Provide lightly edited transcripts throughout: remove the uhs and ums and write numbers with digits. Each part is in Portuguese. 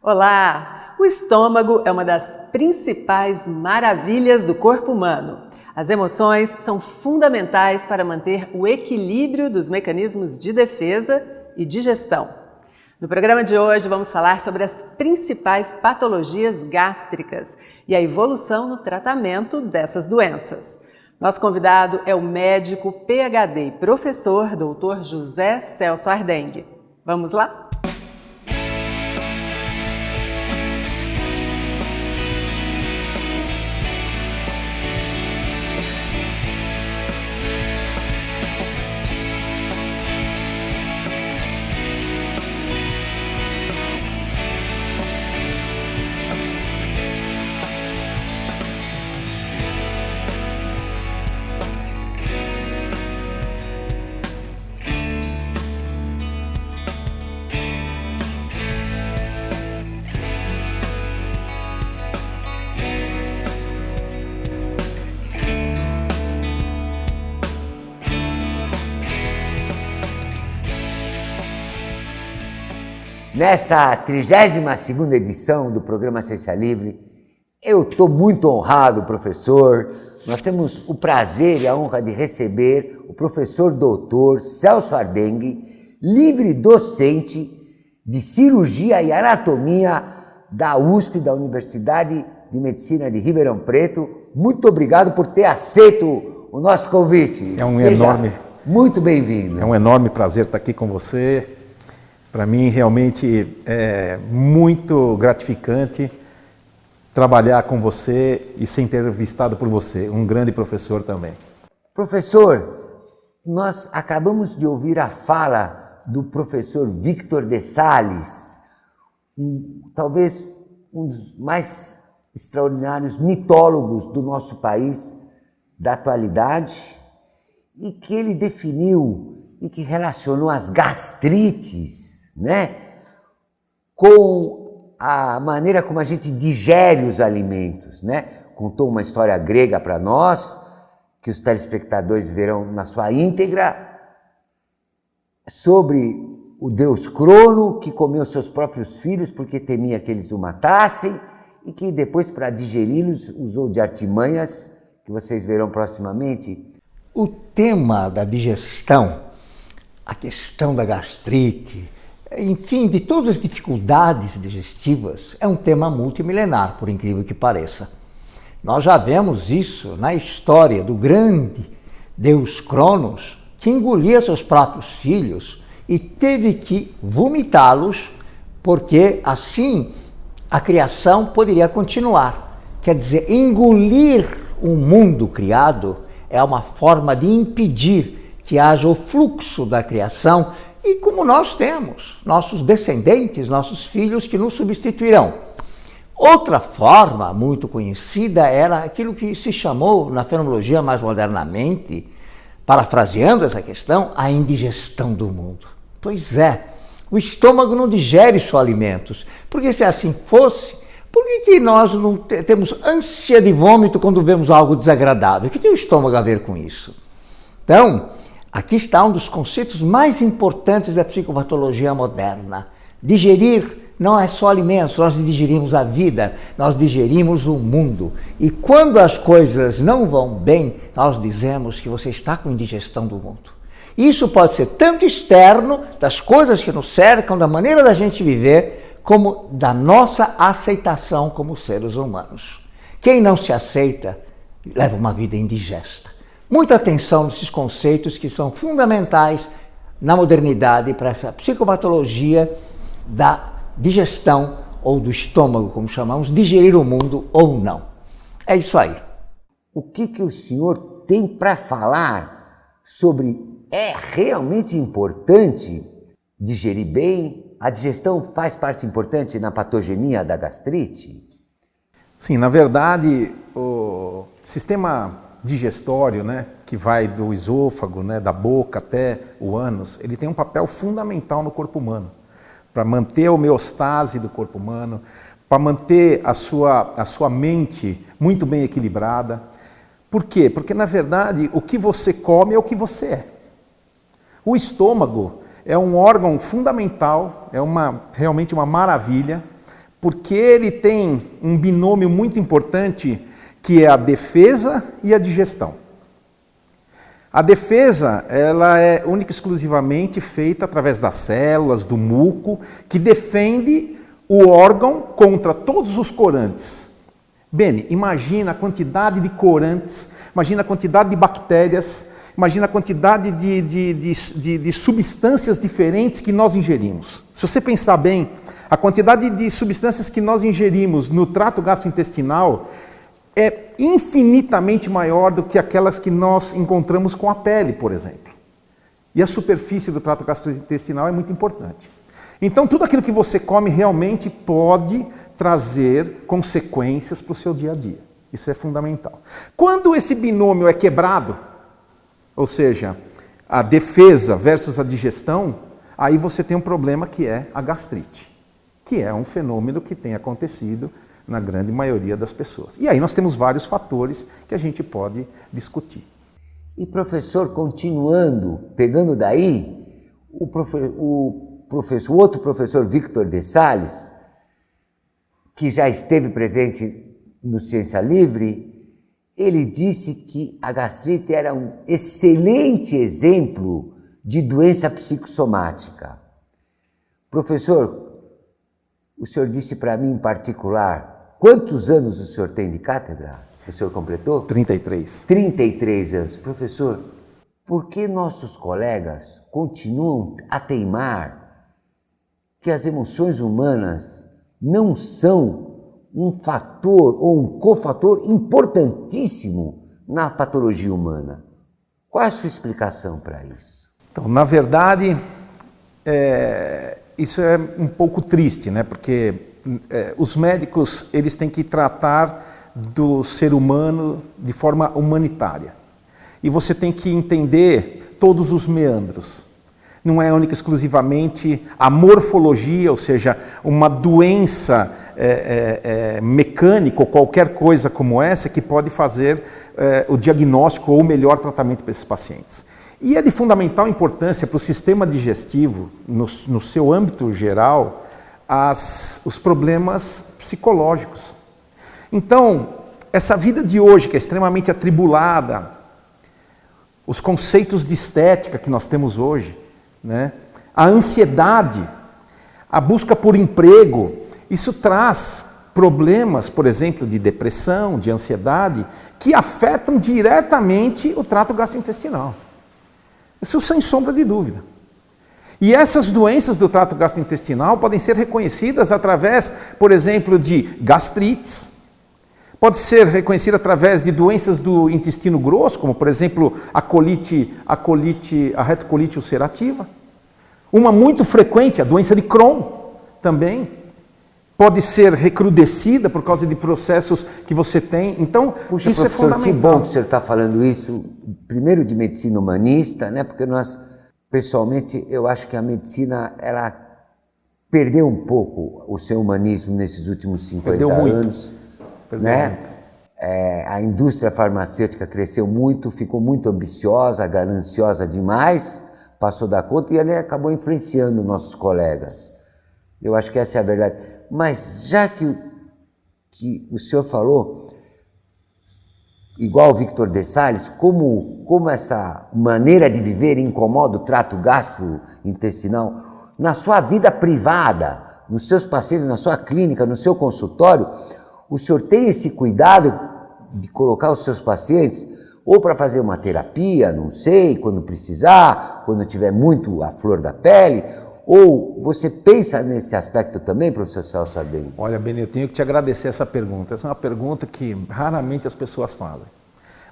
Olá! O estômago é uma das principais maravilhas do corpo humano. As emoções são fundamentais para manter o equilíbrio dos mecanismos de defesa e digestão. No programa de hoje vamos falar sobre as principais patologias gástricas e a evolução no tratamento dessas doenças. Nosso convidado é o médico PhD e professor Dr. José Celso Ardengue. Vamos lá? Nessa 32ª edição do programa Ciência Livre, eu estou muito honrado, professor. Nós temos o prazer e a honra de receber o professor doutor Celso Ardengue, livre docente de cirurgia e anatomia da USP, da Universidade de Medicina de Ribeirão Preto. Muito obrigado por ter aceito o nosso convite. Muito bem-vindo. É um enorme prazer estar aqui com você. Para mim, realmente, é muito gratificante trabalhar com você e ser entrevistado por você, um grande professor também. Professor, nós acabamos de ouvir a fala do professor Victor de Sales, talvez um dos mais extraordinários mitólogos do nosso país, da atualidade, e que ele definiu e que relacionou as gastrites, né, com a maneira como a gente digere os alimentos, né? Contou uma história grega para nós, que os telespectadores verão na sua íntegra, sobre o deus Crono, que comeu seus próprios filhos porque temia que eles o matassem, e que depois, para digeri-los, usou de artimanhas, que vocês verão proximamente. O tema da digestão, a questão da gastrite, enfim, de todas as dificuldades digestivas, é um tema multimilenar, por incrível que pareça. Nós já vemos isso na história do grande deus Cronos, que engolia seus próprios filhos e teve que vomitá-los, porque assim a criação poderia continuar. Quer dizer, engolir o mundo criado é uma forma de impedir que haja o fluxo da criação. E como nós temos, nossos descendentes, nossos filhos que nos substituirão. Outra forma muito conhecida era aquilo que se chamou, na fenomenologia mais modernamente, parafraseando essa questão, a indigestão do mundo. Pois é, o estômago não digere só alimentos, porque se assim fosse, por que nós não temos ânsia de vômito quando vemos algo desagradável? O que tem o estômago a ver com isso? Então, aqui está um dos conceitos mais importantes da psicopatologia moderna. Digerir não é só alimentos, nós digerimos a vida, nós digerimos o mundo. E quando as coisas não vão bem, nós dizemos que você está com indigestão do mundo. Isso pode ser tanto externo, das coisas que nos cercam, da maneira da gente viver, como da nossa aceitação como seres humanos. Quem não se aceita, leva uma vida indigesta. Muita atenção nesses conceitos que são fundamentais na modernidade para essa psicopatologia da digestão ou do estômago, como chamamos, digerir o mundo ou não. É isso aí. O que o senhor tem para falar sobre é realmente importante digerir bem? A digestão faz parte importante na patogenia da gastrite? Sim, na verdade, o sistema digestório, né, que vai do esôfago, né, da boca até o ânus, ele tem um papel fundamental no corpo humano, para manter a homeostase do corpo humano, para manter a sua mente muito bem equilibrada. Por quê? Porque, na verdade, o que você come é o que você é. O estômago é um órgão fundamental, é realmente uma maravilha, porque ele tem um binômio muito importante que é a defesa e a digestão. A defesa, ela é única e exclusivamente feita através das células, do muco, que defende o órgão contra todos os corantes. Beni, imagina a quantidade de corantes, imagina a quantidade de bactérias, imagina a quantidade de substâncias diferentes que nós ingerimos. Se você pensar bem, a quantidade de substâncias que nós ingerimos no trato gastrointestinal é infinitamente maior do que aquelas que nós encontramos com a pele, por exemplo. E a superfície do trato gastrointestinal é muito importante. Então, tudo aquilo que você come realmente pode trazer consequências para o seu dia a dia. Isso é fundamental. Quando esse binômio é quebrado, ou seja, a defesa versus a digestão, aí você tem um problema que é a gastrite, que é um fenômeno que tem acontecido na grande maioria das pessoas. E aí nós temos vários fatores que a gente pode discutir. E professor, continuando, pegando daí, o outro professor Victor de Sales, que já esteve presente no Ciência Livre, ele disse que a gastrite era um excelente exemplo de doença psicossomática. Professor, o senhor disse para mim em particular, quantos anos o senhor tem de cátedra? O senhor completou? 33. 33 anos. Professor, por que nossos colegas continuam a teimar que as emoções humanas não são um fator ou um cofator importantíssimo na patologia humana? Qual é a sua explicação para isso? Então, na verdade, isso é um pouco triste, né? Porque os médicos eles têm que tratar do ser humano de forma humanitária. E você tem que entender todos os meandros. Não é única e exclusivamente a morfologia, ou seja, uma doença mecânica ou qualquer coisa como essa que pode fazer o diagnóstico ou o melhor tratamento para esses pacientes. E é de fundamental importância para o sistema digestivo, no seu âmbito geral, os problemas psicológicos. Então, essa vida de hoje, que é extremamente atribulada, os conceitos de estética que nós temos hoje, né? A ansiedade, a busca por emprego, isso traz problemas, por exemplo, de depressão, de ansiedade, que afetam diretamente o trato gastrointestinal. Isso sem sombra de dúvida. E essas doenças do trato gastrointestinal podem ser reconhecidas através, por exemplo, de gastrites, pode ser reconhecida através de doenças do intestino grosso, como por exemplo a retocolite ulcerativa. Uma muito frequente, a doença de Crohn, também pode ser recrudescida por causa de processos que você tem. Então, puxa, isso professor, é fundamental. que bom que o senhor está falando isso, primeiro de medicina humanista, né? Porque nós, pessoalmente, eu acho que a medicina, ela perdeu um pouco o seu humanismo nesses últimos 50 anos. Né? A indústria farmacêutica cresceu muito, ficou muito ambiciosa, gananciosa demais, passou da conta e ela acabou influenciando nossos colegas. Eu acho que essa é a verdade. Mas já que o senhor falou, igual o Victor de Sales, como essa maneira de viver incomoda o trato gastrointestinal, na sua vida privada, nos seus pacientes, na sua clínica, no seu consultório, o senhor tem esse cuidado de colocar os seus pacientes ou para fazer uma terapia, não sei, quando precisar, quando tiver muito a flor da pele, ou você pensa nesse aspecto também, professor Celso Ardem? Olha, Beni, eu tenho que te agradecer essa pergunta. Essa é uma pergunta que raramente as pessoas fazem.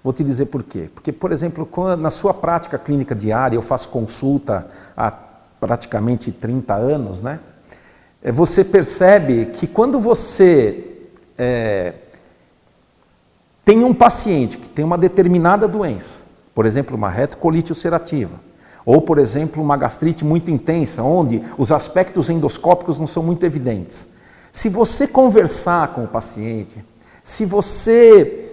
Vou te dizer por quê. Porque, por exemplo, na sua prática clínica diária, eu faço consulta há praticamente 30 anos, né? Você percebe que quando você tem um paciente que tem uma determinada doença, por exemplo, uma retocolite ulcerativa, ou, por exemplo, uma gastrite muito intensa, onde os aspectos endoscópicos não são muito evidentes. Se você conversar com o paciente, se você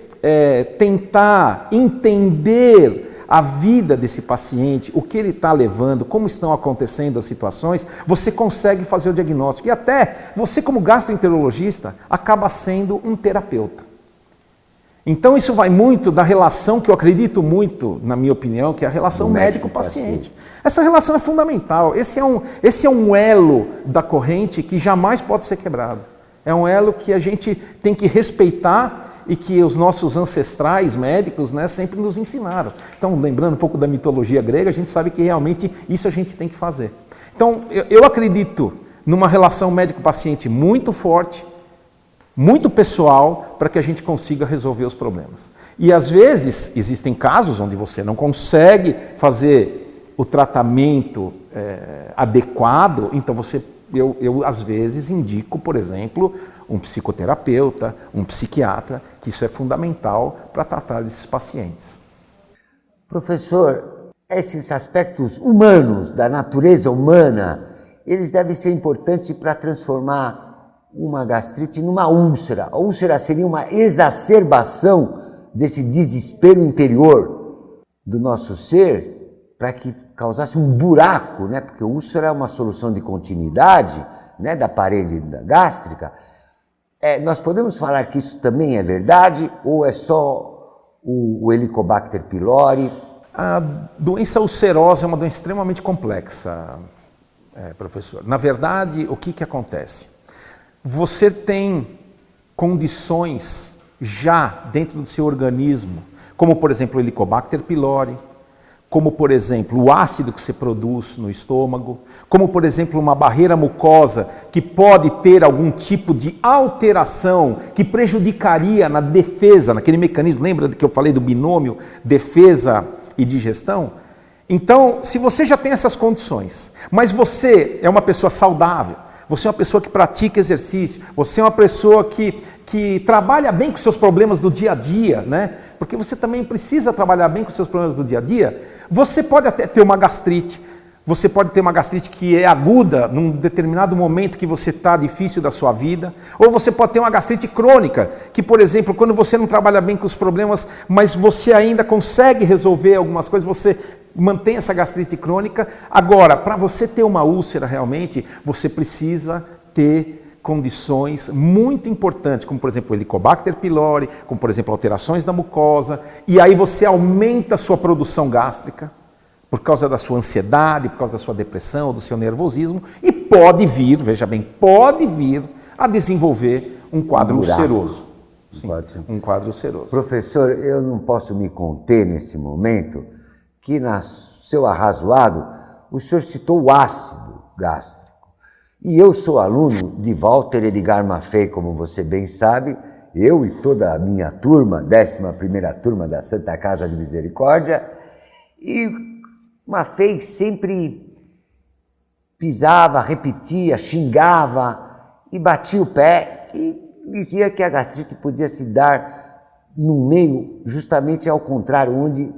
tentar entender a vida desse paciente, o que ele está levando, como estão acontecendo as situações, você consegue fazer o diagnóstico. E até você, como gastroenterologista, acaba sendo um terapeuta. Então isso vai muito da relação que eu acredito muito, na minha opinião, que é a relação médico-paciente. Essa relação é fundamental. Esse é um elo da corrente que jamais pode ser quebrado. É um elo que a gente tem que respeitar e que os nossos ancestrais médicos, né, sempre nos ensinaram. Então, lembrando um pouco da mitologia grega, a gente sabe que realmente isso a gente tem que fazer. Então, eu acredito numa relação médico-paciente muito forte, muito pessoal, para que a gente consiga resolver os problemas. E às vezes, existem casos onde você não consegue fazer o tratamento adequado, então eu às vezes indico, por exemplo, um psicoterapeuta, um psiquiatra, que isso é fundamental para tratar desses pacientes. Professor, esses aspectos humanos, da natureza humana, eles devem ser importantes para transformar uma gastrite numa úlcera. A úlcera seria uma exacerbação desse desespero interior do nosso ser, para que causasse um buraco, né? Porque a úlcera é uma solução de continuidade, né, da parede gástrica. Nós podemos falar que isso também é verdade, ou é só o Helicobacter pylori? A doença ulcerosa é uma doença extremamente complexa, professor. Na verdade, o que acontece? Você tem condições já dentro do seu organismo, como por exemplo o Helicobacter pylori, como por exemplo o ácido que você produz no estômago, como por exemplo uma barreira mucosa que pode ter algum tipo de alteração que prejudicaria na defesa, naquele mecanismo, lembra que eu falei do binômio defesa e digestão? Então, se você já tem essas condições, mas você é uma pessoa saudável, você é uma pessoa que pratica exercício, você é uma pessoa que trabalha bem com os seus problemas do dia a dia, né? Porque você também precisa trabalhar bem com os seus problemas do dia a dia. Você pode até ter uma gastrite, você pode ter uma gastrite que é aguda num determinado momento que você está difícil da sua vida, ou você pode ter uma gastrite crônica, que por exemplo, quando você não trabalha bem com os problemas, mas você ainda consegue resolver algumas coisas, você mantém essa gastrite crônica. Agora, para você ter uma úlcera realmente, você precisa ter condições muito importantes, como por exemplo o Helicobacter pylori, como por exemplo alterações da mucosa, e aí você aumenta a sua produção gástrica, por causa da sua ansiedade, por causa da sua depressão, do seu nervosismo, e pode vir, veja bem, pode vir a desenvolver um quadro ulceroso. Sim, um quadro ulceroso. Professor, eu não posso me conter nesse momento que, no seu arrazoado, o senhor citou o ácido gástrico. E eu sou aluno de Walter Edgar Maffei, como você bem sabe, eu e toda a minha turma, 11ª turma da Santa Casa de Misericórdia, e Maffei sempre pisava, repetia, xingava e batia o pé e dizia que a gastrite podia se dar num meio justamente ao contrário, onde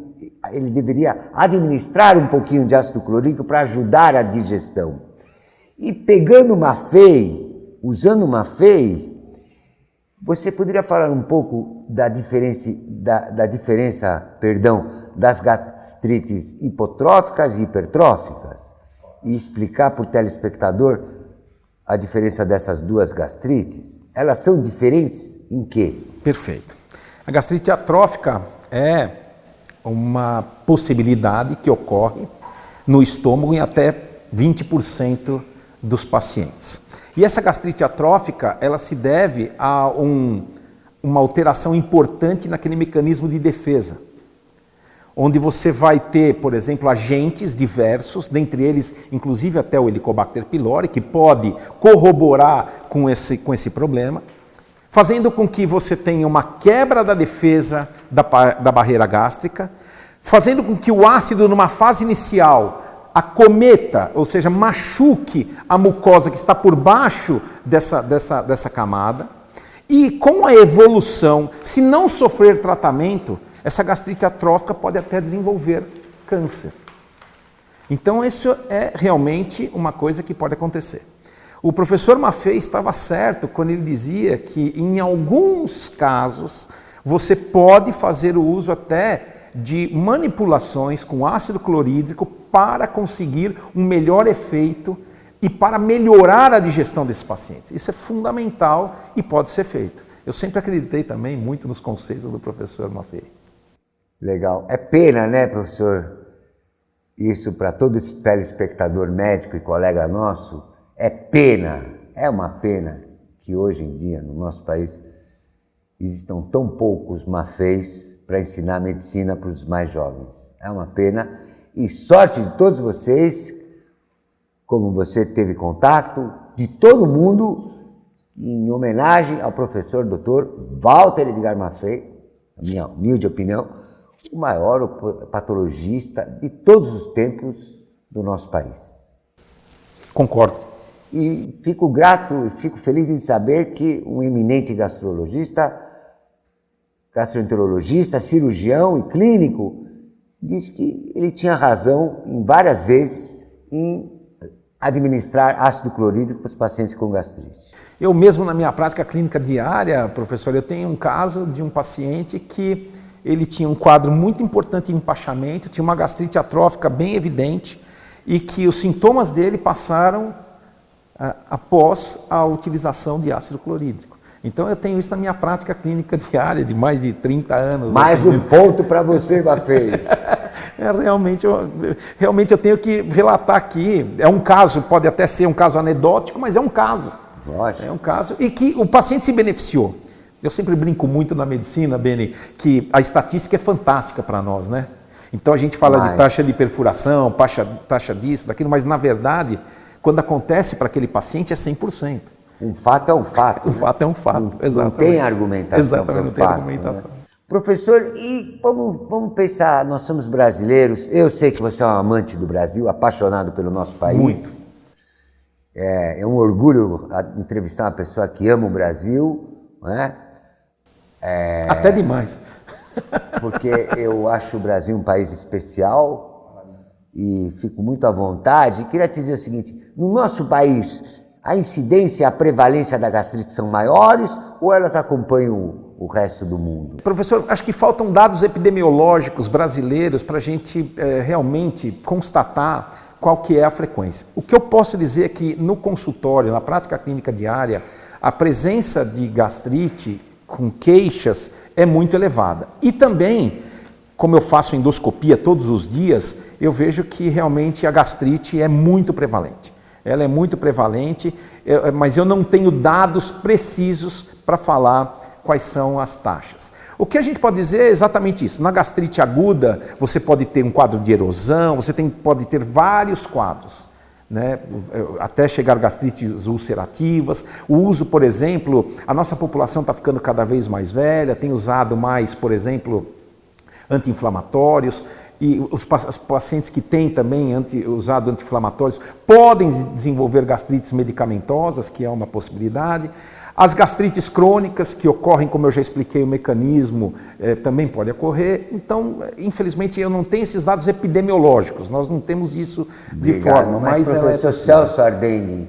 ele deveria administrar um pouquinho de ácido clorídrico para ajudar a digestão. E pegando Maffei, usando Maffei, você poderia falar um pouco da diferença, das gastrites hipotróficas e hipertróficas e explicar para o telespectador a diferença dessas duas gastrites? Elas são diferentes em quê? Perfeito. A gastrite atrófica é uma possibilidade que ocorre no estômago em até 20% dos pacientes. E essa gastrite atrófica, ela se deve a uma alteração importante naquele mecanismo de defesa, onde você vai ter, por exemplo, agentes diversos, dentre eles, inclusive até o Helicobacter pylori, que pode corroborar com esse problema, fazendo com que você tenha uma quebra da defesa da barreira gástrica, fazendo com que o ácido, numa fase inicial, acometa, ou seja, machuque a mucosa que está por baixo dessa camada, e com a evolução, se não sofrer tratamento, essa gastrite atrófica pode até desenvolver câncer. Então isso é realmente uma coisa que pode acontecer. O professor Maffei estava certo quando ele dizia que em alguns casos você pode fazer o uso até de manipulações com ácido clorídrico para conseguir um melhor efeito e para melhorar a digestão desses pacientes. Isso é fundamental e pode ser feito. Eu sempre acreditei também muito nos conceitos do professor Maffei. Legal. É pena, né, professor? Isso para todo telespectador médico e colega nosso, é pena, é uma pena que hoje em dia, no nosso país, existam tão poucos Maffeis para ensinar medicina para os mais jovens. É uma pena. E sorte de todos vocês, como você teve contato, de todo mundo, em homenagem ao professor Dr. Walter Edgar Maffei, na minha humilde opinião, o maior patologista de todos os tempos do nosso país. Concordo. E fico grato e fico feliz em saber que um eminente gastroenterologista, cirurgião e clínico, diz que ele tinha razão em várias vezes em administrar ácido clorídrico para os pacientes com gastrite. Eu mesmo, na minha prática clínica diária, professor, eu tenho um caso de um paciente que ele tinha um quadro muito importante de empachamento, tinha uma gastrite atrófica bem evidente e que os sintomas dele passaram após a utilização de ácido clorídrico. Então eu tenho isso na minha prática clínica diária de mais de 30 anos. Mais um ponto para você, Maffei. Realmente eu tenho que relatar aqui, é um caso, pode até ser um caso anedótico, mas é um caso. Lógico. É um caso e que o paciente se beneficiou. Eu sempre brinco muito na medicina, Beni, que a estatística é fantástica para nós, né? Então a gente fala de taxa de perfuração, taxa disso, daquilo, mas na verdade, quando acontece para aquele paciente é 100%. Um fato é um fato. Um fato é um fato, exatamente. Não tem argumentação. Exatamente, não tem argumentação. Né? Professor, e vamos pensar, nós somos brasileiros, eu sei que você é um amante do Brasil, apaixonado pelo nosso país. Muito. É um orgulho entrevistar uma pessoa que ama o Brasil, né? Até demais. Porque eu acho o Brasil um país especial e fico muito à vontade. Queria te dizer o seguinte, no nosso país, a incidência e a prevalência da gastrite são maiores ou elas acompanham o resto do mundo? Professor, acho que faltam dados epidemiológicos brasileiros para a gente realmente constatar qual que é a frequência. O que eu posso dizer é que no consultório, na prática clínica diária, a presença de gastrite com queixas é muito elevada. E também, como eu faço endoscopia todos os dias, eu vejo que realmente a gastrite é muito prevalente. Ela é muito prevalente, mas eu não tenho dados precisos para falar quais são as taxas. O que a gente pode dizer é exatamente isso. Na gastrite aguda, você pode ter um quadro de erosão, pode ter vários quadros, né? Até chegar gastrites ulcerativas. O uso, por exemplo, a nossa população está ficando cada vez mais velha, tem usado mais, por exemplo, anti-inflamatórios, e os pacientes que têm também usado anti-inflamatórios podem desenvolver gastrites medicamentosas, que é uma possibilidade. As gastrites crônicas, que ocorrem, como eu já expliquei o mecanismo, também pode ocorrer. Então, infelizmente, eu não tenho esses dados epidemiológicos, nós não temos isso de forma. Mas professor Celso Ardengue,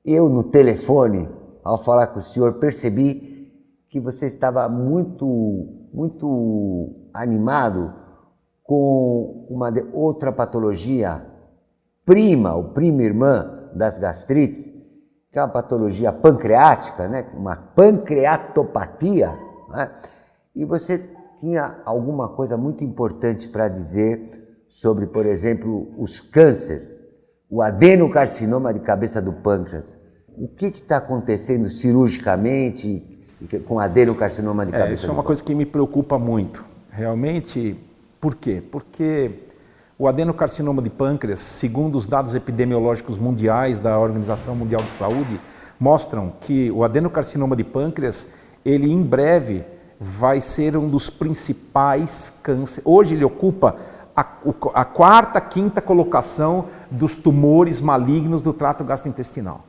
eu no telefone, ao falar com o senhor, percebi que você estava muito animado com uma outra patologia prima ou prima irmã das gastrites, que é uma patologia pancreática, né? Uma pancreatopatia, né? E você tinha alguma coisa muito importante para dizer sobre, por exemplo, os cânceres, o adenocarcinoma de cabeça do pâncreas. O que está acontecendo cirurgicamente com adenocarcinoma de cabeça do pâncreas? Isso é uma coisa que me preocupa muito. Realmente, por quê? Porque o adenocarcinoma de pâncreas, segundo os dados epidemiológicos mundiais da Organização Mundial de Saúde, mostram que o adenocarcinoma de pâncreas, ele em breve vai ser um dos principais cânceres. Hoje ele ocupa a quarta, quinta colocação dos tumores malignos do trato gastrointestinal.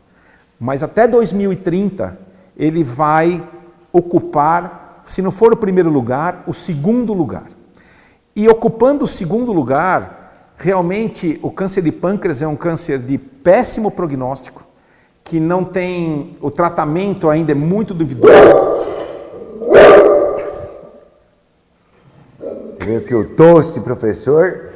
Mas até 2030 ele vai ocupar, se não for o primeiro lugar, o segundo lugar. E ocupando o segundo lugar, realmente o câncer de pâncreas é um câncer de péssimo prognóstico, que não tem, o tratamento ainda é muito duvidoso. Você vê que o toast, professor,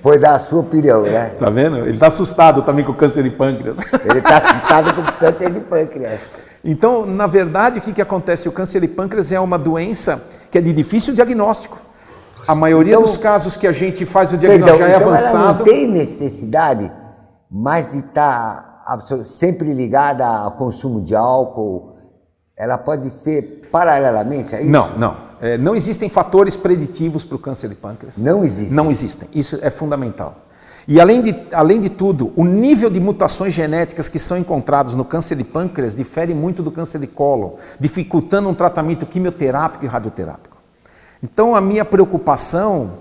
foi dar a sua opinião, né? Tá vendo? Ele está assustado também com o câncer de pâncreas. Ele está assustado com o câncer de pâncreas. Então, na verdade, o que acontece? O câncer de pâncreas é uma doença que é de difícil diagnóstico. A maioria dos casos que a gente faz o diagnóstico já é avançado. Ela não tem necessidade mais de estar sempre ligada ao consumo de álcool. Ela pode ser paralelamente a isso? Não. Não existem fatores preditivos para o câncer de pâncreas. Não existem? Não existem. Isso é fundamental. E além de tudo, o nível de mutações genéticas que são encontradas no câncer de pâncreas difere muito do câncer de cólon, dificultando um tratamento quimioterápico e radioterápico. Então a minha preocupação,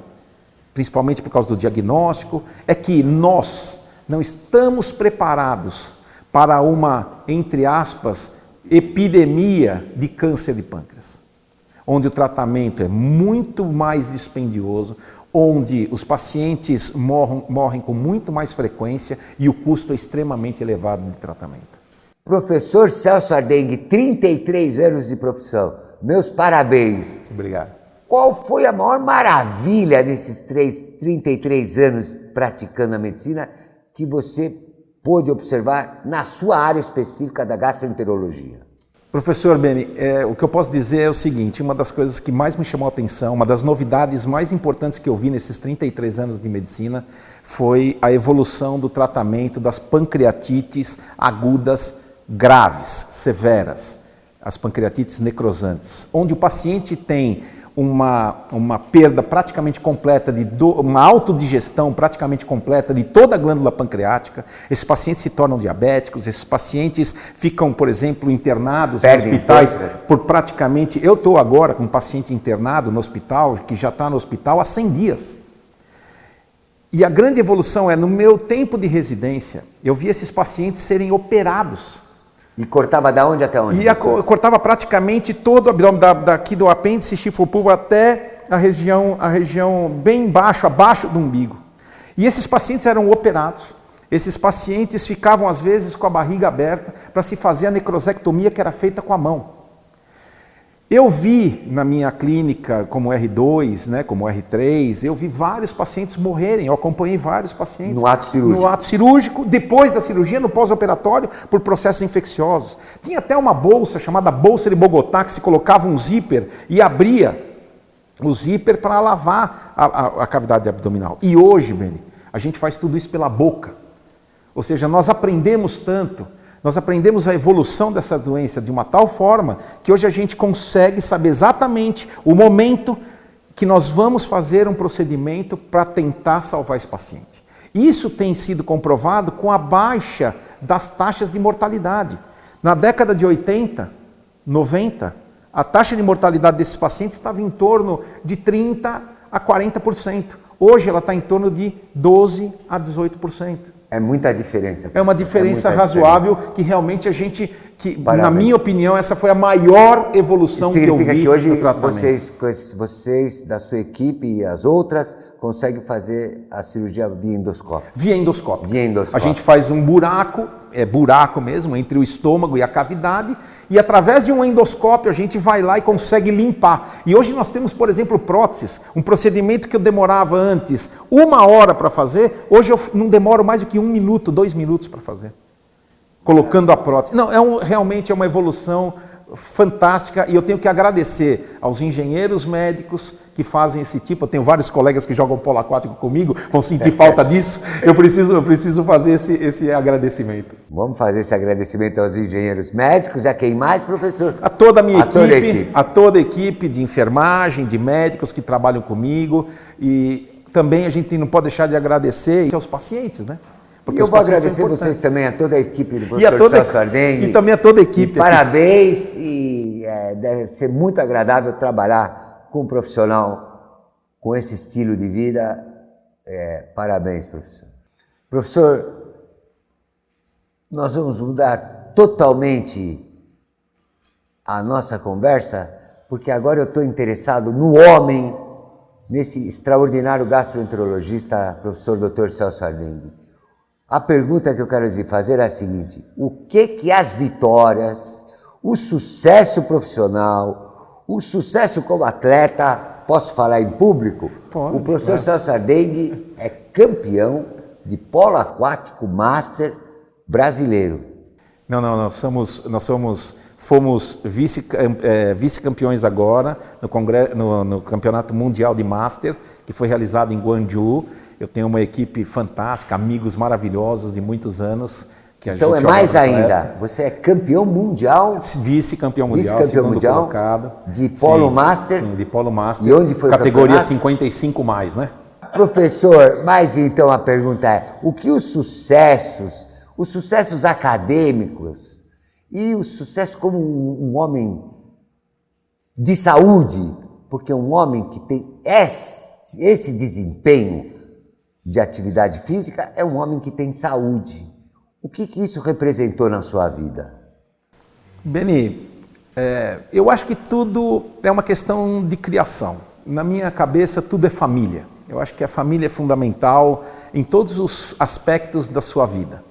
principalmente por causa do diagnóstico, é que nós não estamos preparados para uma, entre aspas, epidemia de câncer de pâncreas, onde o tratamento é muito mais dispendioso, onde os pacientes morrem com muito mais frequência e o custo é extremamente elevado de tratamento. Professor Celso Ardengue, 33 anos de profissão. Meus parabéns. Obrigado. Qual foi a maior maravilha nesses 33 anos praticando a medicina que você pôde observar na sua área específica da gastroenterologia? Professor Beni, o que eu posso dizer é o seguinte, uma das coisas que mais me chamou a atenção, uma das novidades mais importantes que eu vi nesses 33 anos de medicina foi a evolução do tratamento das pancreatites agudas graves, severas, as pancreatites necrosantes, onde o paciente tem uma perda praticamente completa, uma autodigestão praticamente completa de toda a glândula pancreática. Esses pacientes se tornam diabéticos, esses pacientes ficam, por exemplo, internados em hospitais por praticamente... Eu estou agora com um paciente internado no hospital, que já está no hospital há 100 dias. E a grande evolução é, no meu tempo de residência, eu vi esses pacientes serem operados. E cortava da onde até onde? Cortava praticamente todo o abdômen, daqui do apêndice chifropulvo até a região bem embaixo, abaixo do umbigo. E esses pacientes eram operados. Esses pacientes ficavam, às vezes, com a barriga aberta para se fazer a necrosectomia que era feita com a mão. Eu vi na minha clínica, como R2, né, como R3, eu vi vários pacientes morrerem, eu acompanhei vários pacientes. No ato cirúrgico? No ato cirúrgico, depois da cirurgia, no pós-operatório, por processos infecciosos. Tinha até uma bolsa chamada bolsa de Bogotá, que se colocava um zíper e abria o zíper para lavar a cavidade abdominal. E hoje, Beni, a gente faz tudo isso pela boca. Ou seja, nós aprendemos tanto. Nós aprendemos a evolução dessa doença de uma tal forma que hoje a gente consegue saber exatamente o momento que nós vamos fazer um procedimento para tentar salvar esse paciente. Isso tem sido comprovado com a baixa das taxas de mortalidade. Na década de 80, 90, a taxa de mortalidade desses pacientes estava em torno de 30% a 40%. Hoje ela está em torno de 12% a 18%. É muita diferença. É uma diferença razoável que realmente a gente, na minha opinião, essa foi a maior evolução que eu vi que hoje no tratamento. Vocês da sua equipe e as outras conseguem fazer a cirurgia via endoscópio? Via endoscópio. Via endoscópio. A gente faz um buraco, buraco mesmo, entre o estômago e a cavidade, e através de um endoscópio a gente vai lá e consegue limpar. E hoje nós temos, por exemplo, próteses, um procedimento que eu demorava antes 1 hora para fazer, hoje eu não demoro mais do que 1 minuto, 2 minutos para fazer, colocando a prótese. Não, realmente é uma evolução fantástica e eu tenho que agradecer aos engenheiros médicos que fazem esse tipo. Eu tenho vários colegas que jogam polo aquático comigo, vão sentir falta disso. Eu preciso fazer esse agradecimento. Vamos fazer esse agradecimento aos engenheiros médicos, a quem mais, professor? A toda a minha equipe, a toda a equipe de enfermagem, de médicos que trabalham comigo, e também a gente não pode deixar de agradecer aos pacientes, né? Porque eu vou agradecer vocês também, a toda a equipe do professor Celso Ardengue. E também a toda a equipe. Parabéns, e deve ser muito agradável trabalhar com um profissional com esse estilo de vida. Parabéns, professor. Professor, nós vamos mudar totalmente a nossa conversa, porque agora eu estou interessado no homem, nesse extraordinário gastroenterologista, professor Dr. Celso Ardengue. A pergunta que eu quero lhe fazer é a seguinte: o que as vitórias, o sucesso profissional, o sucesso como atleta posso falar em público? Pode, o professor claro. Celso Ardengue é campeão de polo aquático master brasileiro. Não, fomos vice-campeões agora no Campeonato Mundial de Master, que foi realizado em Guangzhou. Eu tenho uma equipe fantástica, amigos maravilhosos de muitos anos. Que a Então gente é mais joga naquela ainda, você é campeão mundial, vice-campeão mundial, vice-campeão segundo mundial colocado. de polo master. Sim, de polo master. E onde foi o categoria campeonato? 55 mais, né? Professor, mas então a pergunta é, o que os sucessos acadêmicos e o sucesso como um homem de saúde, porque um homem que tem esse desempenho de atividade física é um homem que tem saúde. O que isso representou na sua vida? Beni, eu acho que tudo é uma questão de criação. Na minha cabeça, tudo é família. Eu acho que a família é fundamental em todos os aspectos da sua vida.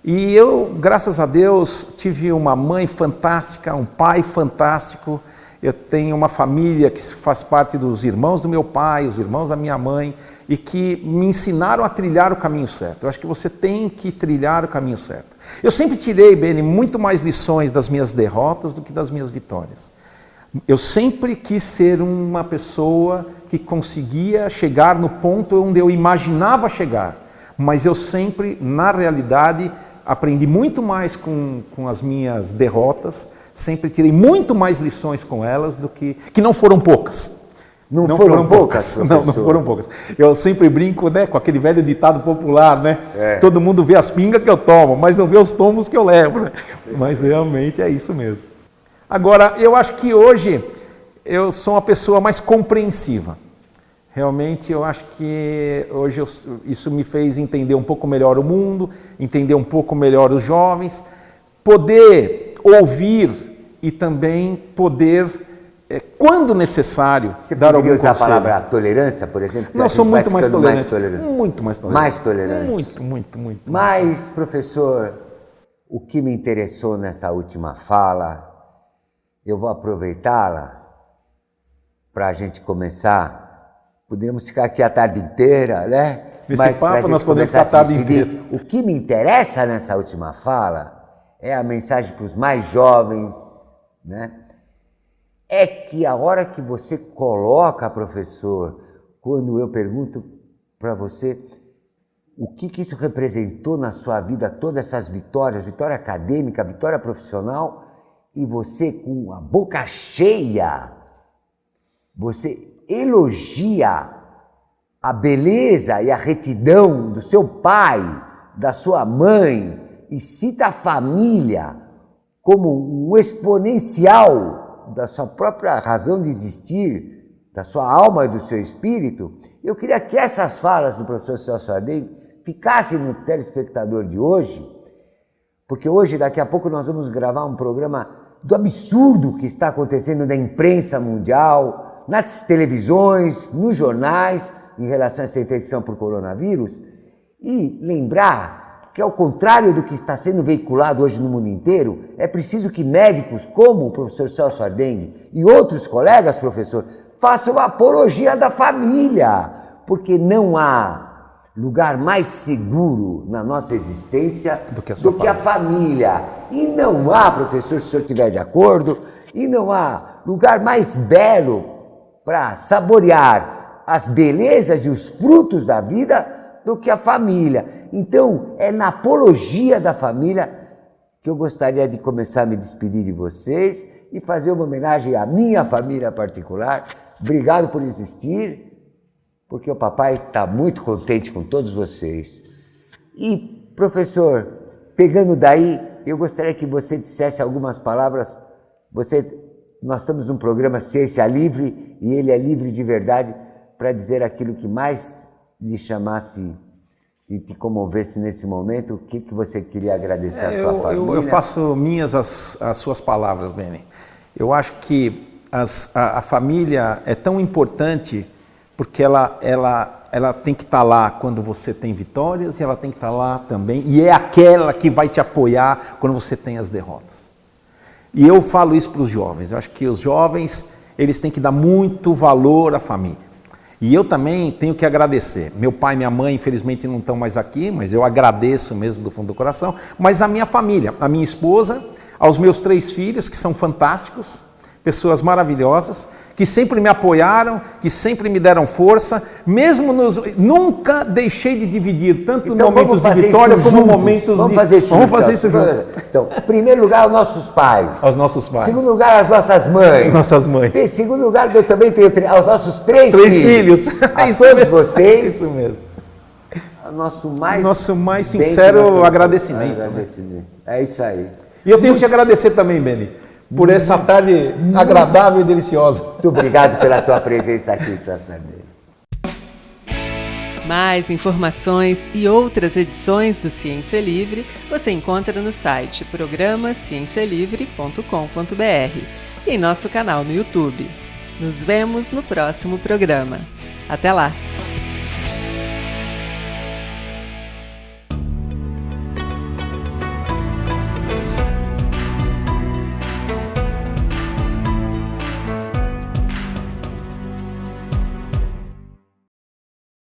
E eu, graças a Deus, tive uma mãe fantástica, um pai fantástico. Eu tenho uma família que faz parte dos irmãos do meu pai, os irmãos da minha mãe, e que me ensinaram a trilhar o caminho certo. Eu acho que você tem que trilhar o caminho certo. Eu sempre tirei, Beni, muito mais lições das minhas derrotas do que das minhas vitórias. Eu sempre quis ser uma pessoa que conseguia chegar no ponto onde eu imaginava chegar, mas eu sempre, na realidade, aprendi muito mais com as minhas derrotas, sempre tirei muito mais lições com elas do que não foram poucas. Não foram poucas, não foram poucas. Eu sempre brinco, né, com aquele velho ditado popular, né? Todo mundo vê as pingas que eu tomo, mas não vê os tombos que eu levo, né? Mas realmente é isso mesmo. Agora, eu acho que hoje eu sou uma pessoa mais compreensiva. Realmente eu acho que hoje isso me fez entender um pouco melhor o mundo, entender um pouco melhor os jovens, poder ouvir e também poder, quando necessário, você dar algum conselho. Você poderia usar a palavra tolerância, por exemplo? Não, sou muito mais tolerante. Muito mais tolerante. Muito. Mas, professor, o que me interessou nessa última fala, eu vou aproveitá-la para a gente começar. Poderíamos ficar aqui a tarde inteira, né? Nesse papo nós podemos ficar a tarde inteira. O que me interessa nessa última fala é a mensagem para os mais jovens, né? É que a hora que você coloca, professor, quando eu pergunto para você o que isso representou na sua vida, todas essas vitórias, vitória acadêmica, vitória profissional, e você com a boca cheia, você elogia a beleza e a retidão do seu pai, da sua mãe, e cita a família como um exponencial da sua própria razão de existir, da sua alma e do seu espírito. Eu queria que essas falas do professor Celso Ardengue ficassem no telespectador de hoje, porque hoje, daqui a pouco, nós vamos gravar um programa do absurdo que está acontecendo na imprensa mundial, nas televisões, nos jornais, em relação a essa infecção por coronavírus, e lembrar que, ao contrário do que está sendo veiculado hoje no mundo inteiro, é preciso que médicos como o professor Celso Ardengue e outros colegas, professor, façam a apologia da família, porque não há lugar mais seguro na nossa existência do que a família. E não há, professor, se o senhor estiver de acordo, e não há lugar mais belo para saborear as belezas e os frutos da vida do que a família. Então, é na apologia da família que eu gostaria de começar a me despedir de vocês e fazer uma homenagem à minha família particular. Obrigado por existir, porque o papai está muito contente com todos vocês. E, professor, pegando daí, eu gostaria que você dissesse algumas palavras. Nós estamos num programa Ciência Livre, e ele é livre de verdade para dizer aquilo que mais lhe chamasse e te comovesse nesse momento. O que você queria agradecer à sua família? Eu faço minhas as suas palavras, Beni. Eu acho que a família é tão importante porque ela tem que estar lá quando você tem vitórias, e ela tem que estar lá também, e é aquela que vai te apoiar quando você tem as derrotas. E eu falo isso para os jovens. Eu acho que os jovens, eles têm que dar muito valor à família. E eu também tenho que agradecer. Meu pai e minha mãe, infelizmente, não estão mais aqui, mas eu agradeço mesmo do fundo do coração. Mas a minha família, a minha esposa, aos meus 3 filhos, que são fantásticos, pessoas maravilhosas, que sempre me apoiaram, que sempre me deram força, mesmo nunca deixei de dividir, tanto então, momentos de vitória como momentos vamos de... Fazer isso vamos fazer isso juntos. Então, em primeiro lugar, aos nossos pais. Aos nossos pais. Em segundo lugar, às nossas mães. Nossas mães. Em segundo lugar, eu também tenho aos nossos 3 filhos. A Isso todos mesmo. vocês. Isso mesmo. Nosso mais sincero agradecimento. É isso aí. E eu tenho que te agradecer também, Beni, por essa tarde agradável e deliciosa. Muito obrigado pela tua presença aqui, Sassarneiro. Mais informações e outras edições do Ciência Livre você encontra no site programaciencialivre.com.br e em nosso canal no YouTube. Nos vemos no próximo programa. Até lá!